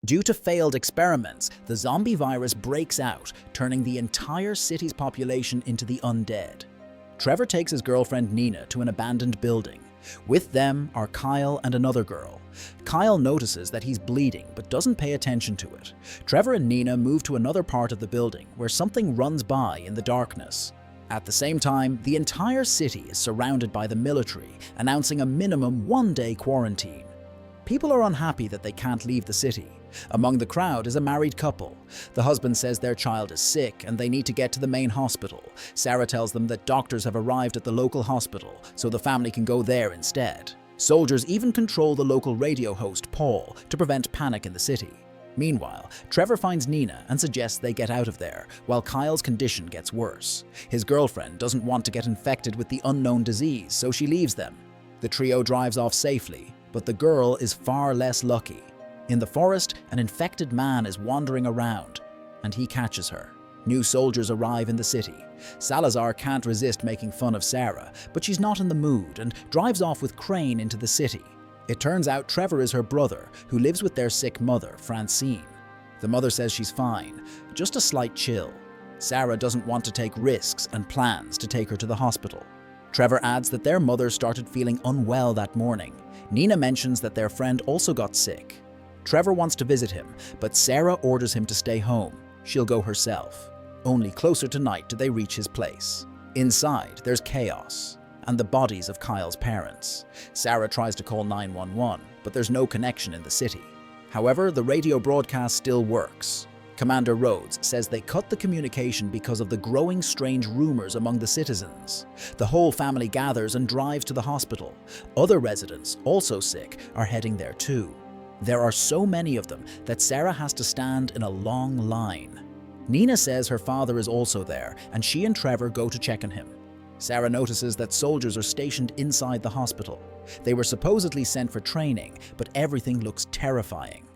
Due to failed experiments, the zombie virus breaks out, turning the entire city's population into the undead. Trevor takes his girlfriend Nina to an abandoned building. With them are Kyle and another girl. Kyle notices that he's bleeding but doesn't pay attention to it. Trevor and Nina move to another part of the building where something runs by in the darkness. At the same time, the entire city is surrounded by the military, announcing a minimum one-day quarantine. People are unhappy that they can't leave the city. Among the crowd is a married couple. The husband says their child is sick and they need to get to the main hospital. Sarah tells them that doctors have arrived at the local hospital, so the family can go there instead. Soldiers even control the local radio host, Paul, to prevent panic in the city. Meanwhile, Trevor finds Nina and suggests they get out of there, while Kyle's condition gets worse. His girlfriend doesn't want to get infected with the unknown disease, so she leaves them. The trio drives off safely, but the girl is far less lucky. In the forest, an infected man is wandering around, and he catches her. New soldiers arrive in the city. Salazar can't resist making fun of Sarah, but she's not in the mood and drives off with Crane into the city. It turns out Trevor is her brother, who lives with their sick mother, Francine. The mother says she's fine, just a slight chill. Sarah doesn't want to take risks and plans to take her to the hospital. Trevor adds that their mother started feeling unwell that morning. Nina mentions that their friend also got sick. Trevor wants to visit him, but Sarah orders him to stay home. She'll go herself. Only closer to night do they reach his place. Inside, there's chaos and the bodies of Kyle's parents. Sarah tries to call 911, but there's no connection in the city. However, the radio broadcast still works. Commander Rhodes says they cut the communication because of the growing strange rumors among the citizens. The whole family gathers and drives to the hospital. Other residents, also sick, are heading there too. There are so many of them that Sarah has to stand in a long line. Nina says her father is also there, and she and Trevor go to check on him. Sarah notices that soldiers are stationed inside the hospital. They were supposedly sent for training, but everything looks terrifying.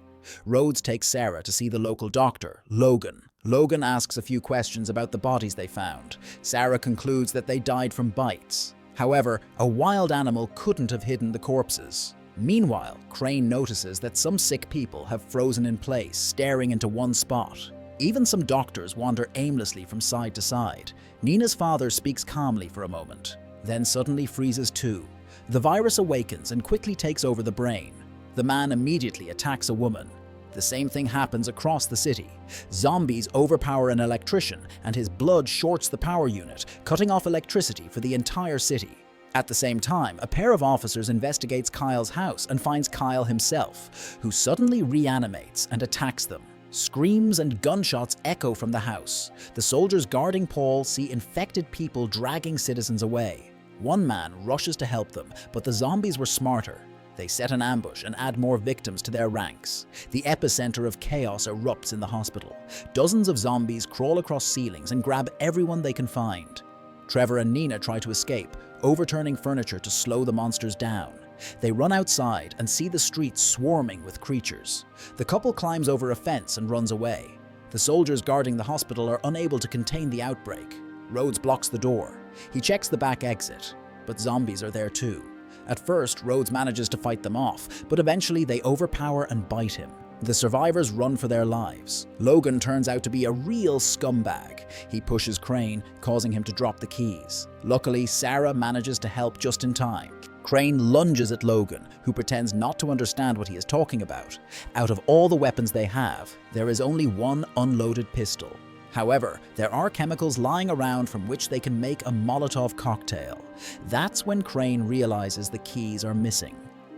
Rhodes takes Sarah to see the local doctor, Logan. Logan asks a few questions about the bodies they found. Sarah concludes that they died from bites. However, a wild animal couldn't have hidden the corpses. Meanwhile, Crane notices that some sick people have frozen in place, staring into one spot. Even some doctors wander aimlessly from side to side. Nina's father speaks calmly for a moment, then suddenly freezes too. The virus awakens and quickly takes over the brain. The man immediately attacks a woman. The same thing happens across the city. Zombies overpower an electrician, and his blood shorts the power unit, cutting off electricity for the entire city. At the same time, a pair of officers investigates Kyle's house and finds Kyle himself, who suddenly reanimates and attacks them. Screams and gunshots echo from the house. The soldiers guarding Paul see infected people dragging citizens away. One man rushes to help them, but the zombies were smarter. They set an ambush and add more victims to their ranks. The epicenter of chaos erupts in the hospital. Dozens of zombies crawl across ceilings and grab everyone they can find. Trevor and Nina try to escape, overturning furniture to slow the monsters down. They run outside and see the streets swarming with creatures. The couple climbs over a fence and runs away. The soldiers guarding the hospital are unable to contain the outbreak. Rhodes blocks the door. He checks the back exit, but zombies are there too. At first, Rhodes manages to fight them off, but eventually they overpower and bite him. The survivors run for their lives. Logan turns out to be a real scumbag. He pushes Crane, causing him to drop the keys. Luckily, Sarah manages to help just in time. Crane lunges at Logan, who pretends not to understand what he is talking about. Out of all the weapons they have, there is only one unloaded pistol. However, there are chemicals lying around from which they can make a Molotov cocktail. That's when Crane realizes the keys are missing.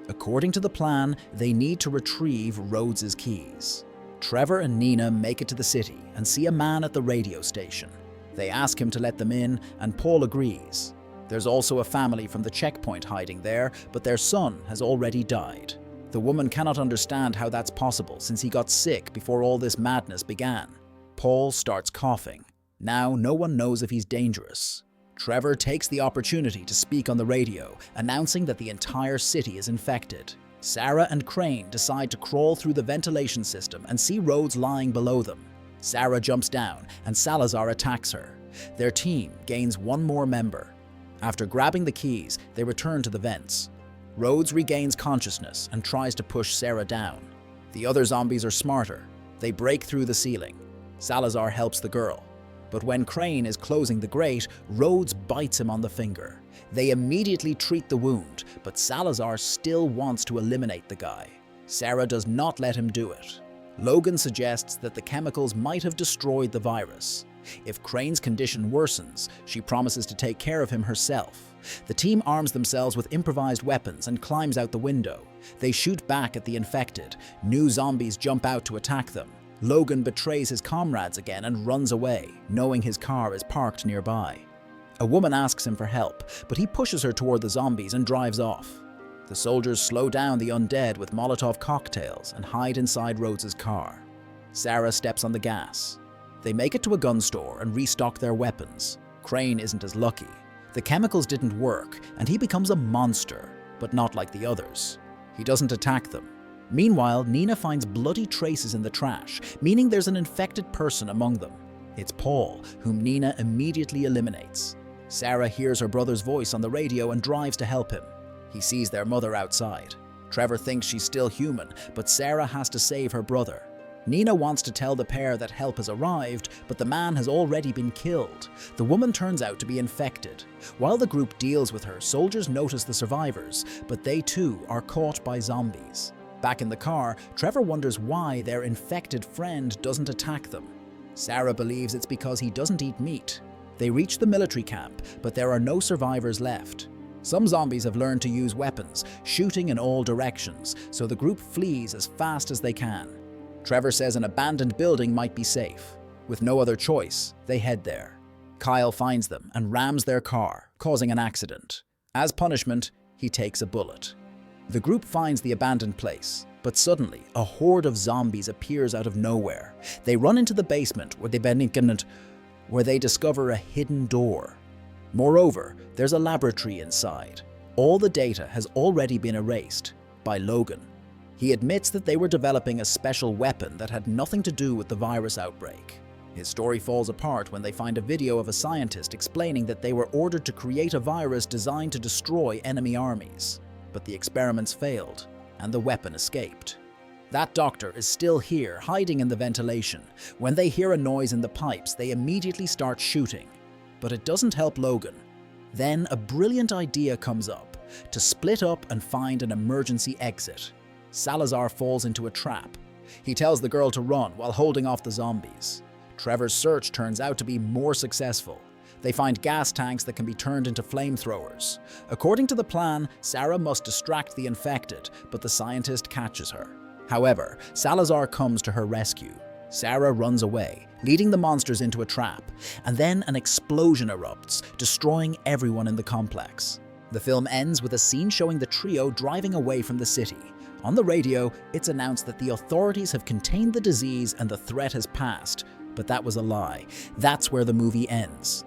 According to the plan, they need to retrieve Rhodes's keys. Trevor and Nina make it to the city and see a man at the radio station. They ask him to let them in, and Paul agrees. There's also a family from the checkpoint hiding there, but their son has already died. The woman cannot understand how that's possible since he got sick before all this madness began. Paul starts coughing. Now no one knows if he's dangerous. Trevor takes the opportunity to speak on the radio, announcing that the entire city is infected. Sarah and Crane decide to crawl through the ventilation system and see Rhodes lying below them. Sarah jumps down and Salazar attacks her. Their team gains one more member. After grabbing the keys, they return to the vents. Rhodes regains consciousness and tries to push Sarah down. The other zombies are smarter. They break through the ceiling. Salazar helps the girl. But when Crane is closing the grate, Rhodes bites him on the finger. They immediately treat the wound, but Salazar still wants to eliminate the guy. Sarah does not let him do it. Logan suggests that the chemicals might have destroyed the virus. If Crane's condition worsens, she promises to take care of him herself. The team arms themselves with improvised weapons and climbs out the window. They shoot back at the infected. New zombies jump out to attack them. Logan betrays his comrades again and runs away, knowing his car is parked nearby. A woman asks him for help, but he pushes her toward the zombies and drives off. The soldiers slow down the undead with Molotov cocktails and hide inside Rhodes's car. Sarah steps on the gas. They make it to a gun store and restock their weapons. Crane isn't as lucky. The chemicals didn't work, and he becomes a monster, but not like the others. He doesn't attack them. Meanwhile, Nina finds bloody traces in the trash, meaning there's an infected person among them. It's Paul, whom Nina immediately eliminates. Sarah hears her brother's voice on the radio and drives to help him. He sees their mother outside. Trevor thinks she's still human, but Sarah has to save her brother. Nina wants to tell the pair that help has arrived, but the man has already been killed. The woman turns out to be infected. While the group deals with her, soldiers notice the survivors, but they too are caught by zombies. Back in the car, Trevor wonders why their infected friend doesn't attack them. Sarah believes it's because he doesn't eat meat. They reach the military camp, but there are no survivors left. Some zombies have learned to use weapons, shooting in all directions, so the group flees as fast as they can. Trevor says an abandoned building might be safe. With no other choice, they head there. Kyle finds them and rams their car, causing an accident. As punishment, he takes a bullet. The group finds the abandoned place, but suddenly a horde of zombies appears out of nowhere. They run into the basement where they discover a hidden door. Moreover, there's a laboratory inside. All the data has already been erased by Logan. He admits that they were developing a special weapon that had nothing to do with the virus outbreak. His story falls apart when they find a video of a scientist explaining that they were ordered to create a virus designed to destroy enemy armies. But the experiments failed, and the weapon escaped. That doctor is still here, hiding in the ventilation. When they hear a noise in the pipes, they immediately start shooting. But it doesn't help Logan. Then a brilliant idea comes up, to split up and find an emergency exit. Salazar falls into a trap. He tells the girl to run while holding off the zombies. Trevor's search turns out to be more successful. They find gas tanks that can be turned into flamethrowers. According to the plan, Sarah must distract the infected, but the scientist catches her. However, Salazar comes to her rescue. Sarah runs away, leading the monsters into a trap, and then an explosion erupts, destroying everyone in the complex. The film ends with a scene showing the trio driving away from the city. On the radio, it's announced that the authorities have contained the disease and the threat has passed, but that was a lie. That's where the movie ends.